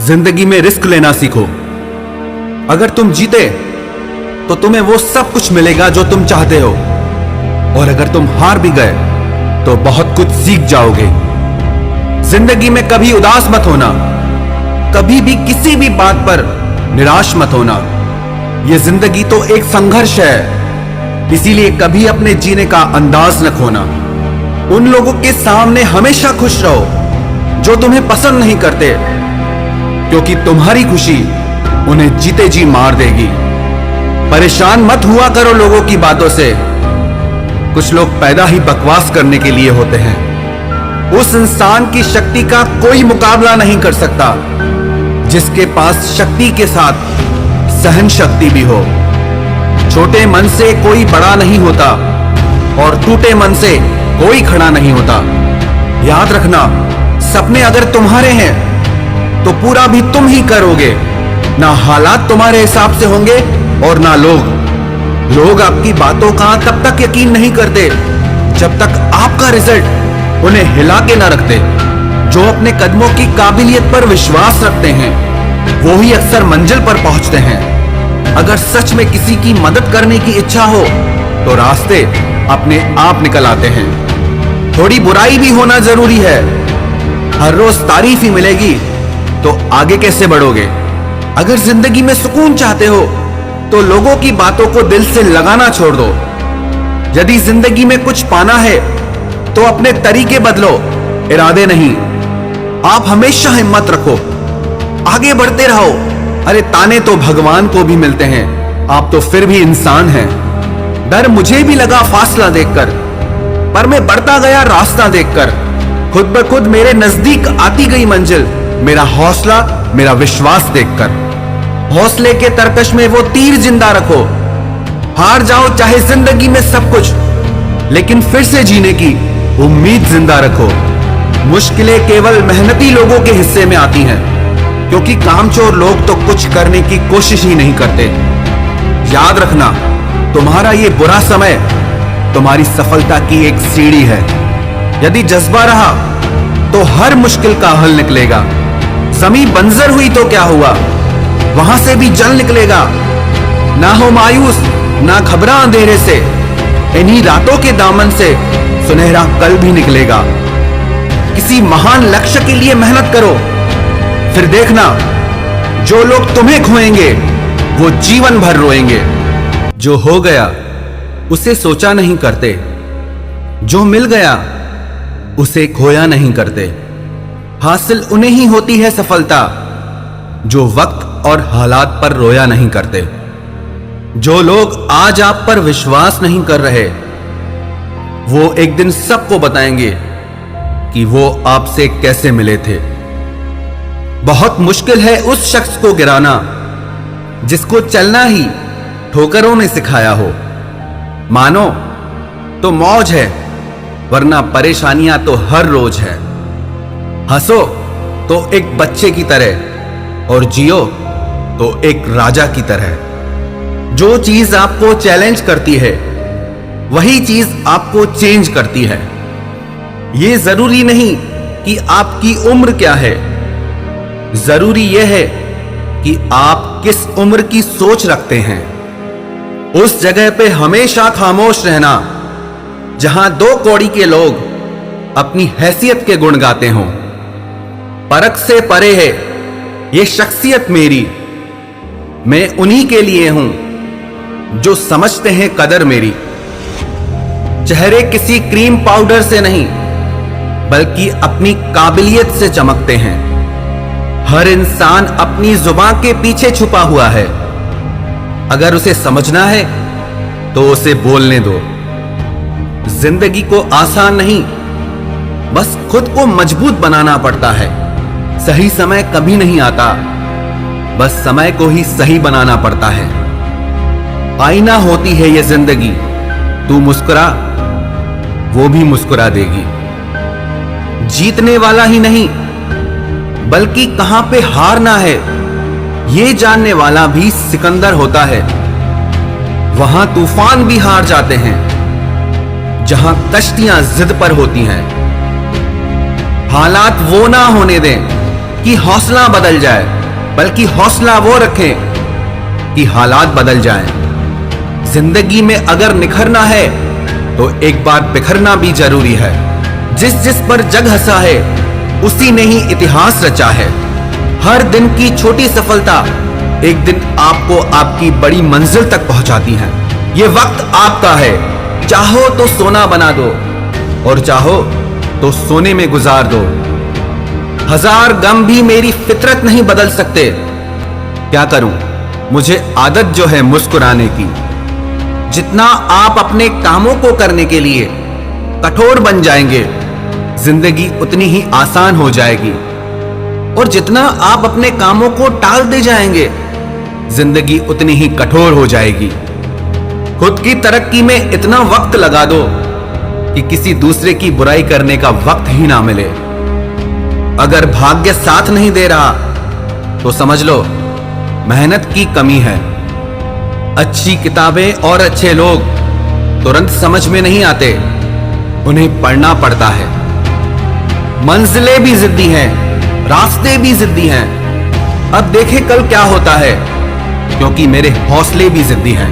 जिंदगी में रिस्क लेना सीखो। अगर तुम जीते तो तुम्हें वो सब कुछ मिलेगा जो तुम चाहते हो, और अगर तुम हार भी गए तो बहुत कुछ सीख जाओगे। जिंदगी में कभी उदास मत होना, कभी भी किसी भी बात पर निराश मत होना। यह जिंदगी तो एक संघर्ष है, इसीलिए कभी अपने जीने का अंदाज न खोना। उन लोगों के सामने हमेशा खुश रहो जो तुम्हें पसंद नहीं करते, क्योंकि तुम्हारी खुशी उन्हें जीते जी मार देगी। परेशान मत हुआ करो लोगों की बातों से, कुछ लोग पैदा ही बकवास करने के लिए होते हैं। उस इंसान की शक्ति का कोई मुकाबला नहीं कर सकता जिसके पास शक्ति के साथ सहन शक्ति भी हो। छोटे मन से कोई बड़ा नहीं होता और टूटे मन से कोई खड़ा नहीं होता। याद रखना, सपने अगर तुम्हारे हैं तो पूरा भी तुम ही करोगे। ना हालात तुम्हारे हिसाब से होंगे और ना लोग आपकी बातों का तब तक यकीन नहीं करते जब तक आपका रिजल्ट उन्हें हिला के ना रखते। जो अपने कदमों की काबिलियत पर विश्वास रखते हैं वो ही अक्सर मंजिल पर पहुंचते हैं। अगर सच में किसी की मदद करने की इच्छा हो तो रास्ते अपने आप निकल आते हैं। थोड़ी बुराई भी होना जरूरी है। हर रोज तारीफ ही मिलेगी तो आगे कैसे बढ़ोगे। अगर जिंदगी में सुकून चाहते हो तो लोगों की बातों को दिल से लगाना छोड़ दो। यदि जिंदगी में कुछ पाना है तो अपने तरीके बदलो, इरादे नहीं। आप हमेशा हिम्मत रखो, आगे बढ़ते रहो। अरे ताने तो भगवान को भी मिलते हैं, आप तो फिर भी इंसान हैं। डर मुझे भी लगा फासला देखकर, पर मैं बढ़ता गया रास्ता देखकर। खुद ब खुद मेरे नजदीक आती गई मंजिल, मेरा हौसला, मेरा विश्वास देखकर। हौसले के तरकश में वो तीर जिंदा रखो। हार जाओ चाहे जिंदगी में सब कुछ, लेकिन फिर से जीने की उम्मीद जिंदा रखो। मुश्किलें केवल मेहनती लोगों के हिस्से में आती हैं, क्योंकि कामचोर लोग तो कुछ करने की कोशिश ही नहीं करते। याद रखना, तुम्हारा ये बुरा समय तुम्हारी सफलता की एक सीढ़ी है। यदि जज्बा रहा तो हर मुश्किल का हल निकलेगा। जमीन बंजर हुई तो क्या हुआ, वहां से भी जल निकलेगा। ना हो मायूस, ना घबरा अंधेरे से, इन्हीं रातों के दामन से सुनहरा कल भी निकलेगा। किसी महान लक्ष्य के लिए मेहनत करो, फिर देखना जो लोग तुम्हें खोएंगे वो जीवन भर रोएंगे। जो हो गया उसे सोचा नहीं करते, जो मिल गया उसे खोया नहीं करते। हासिल उन्हें ही होती है सफलता जो वक्त और हालात पर रोया नहीं करते। जो लोग आज आप पर विश्वास नहीं कर रहे वो एक दिन सबको बताएंगे कि वो आपसे कैसे मिले थे। बहुत मुश्किल है उस शख्स को गिराना जिसको चलना ही ठोकरों ने सिखाया हो। मानो तो मौज है, वरना परेशानियां तो हर रोज है। हंसो तो एक बच्चे की तरह और जियो तो एक राजा की तरह। जो चीज आपको चैलेंज करती है वही चीज आपको चेंज करती है। यह जरूरी नहीं कि आपकी उम्र क्या है, जरूरी यह है कि आप किस उम्र की सोच रखते हैं। उस जगह पे हमेशा खामोश रहना जहां दो कौड़ी के लोग अपनी हैसियत के गुण गाते हों। परख से परे है ये शख्सियत मेरी, मैं उन्हीं के लिए हूं जो समझते हैं कदर मेरी। चेहरे किसी क्रीम पाउडर से नहीं बल्कि अपनी काबिलियत से चमकते हैं। हर इंसान अपनी जुबान के पीछे छुपा हुआ है, अगर उसे समझना है तो उसे बोलने दो। जिंदगी को आसान नहीं, बस खुद को मजबूत बनाना पड़ता है। सही समय कभी नहीं आता, बस समय को ही सही बनाना पड़ता है। आईना होती है ये जिंदगी, तू मुस्कुरा वो भी मुस्कुरा देगी। जीतने वाला ही नहीं बल्कि कहां पे हारना है ये जानने वाला भी सिकंदर होता है। वहां तूफान भी हार जाते हैं जहां कश्तियां जिद पर होती हैं। हालात वो ना होने दें कि हौसला बदल जाए, बल्कि हौसला वो रखें कि हालात बदल जाएं। जिंदगी में अगर निखरना है तो एक बार बिखरना भी जरूरी है। जिस जिस पर जग हंसा है उसी ने ही इतिहास रचा है। हर दिन की छोटी सफलता एक दिन आपको आपकी बड़ी मंजिल तक पहुंचाती है। ये वक्त आपका है, चाहो तो सोना बना दो और चाहो तो सोने में गुजार दो। हजार गम भी मेरी फितरत नहीं बदल सकते। क्या करूं, मुझे आदत जो है मुस्कुराने की। जितना आप अपने कामों को करने के लिए कठोर बन जाएंगे, जिंदगी उतनी ही आसान हो जाएगी। और जितना आप अपने कामों को टाल दे जाएंगे, जिंदगी उतनी ही कठोर हो जाएगी। खुद की तरक्की में इतना वक्त लगा दो कि किसी दूसरे की बुराई करने का वक्त ही ना मिले। अगर भाग्य साथ नहीं दे रहा तो समझ लो मेहनत की कमी है। अच्छी किताबें और अच्छे लोग तुरंत समझ में नहीं आते, उन्हें पढ़ना पड़ता है। मंजिलें भी जिद्दी हैं, रास्ते भी जिद्दी हैं। अब देखे कल क्या होता है, क्योंकि मेरे हौसले भी जिद्दी हैं।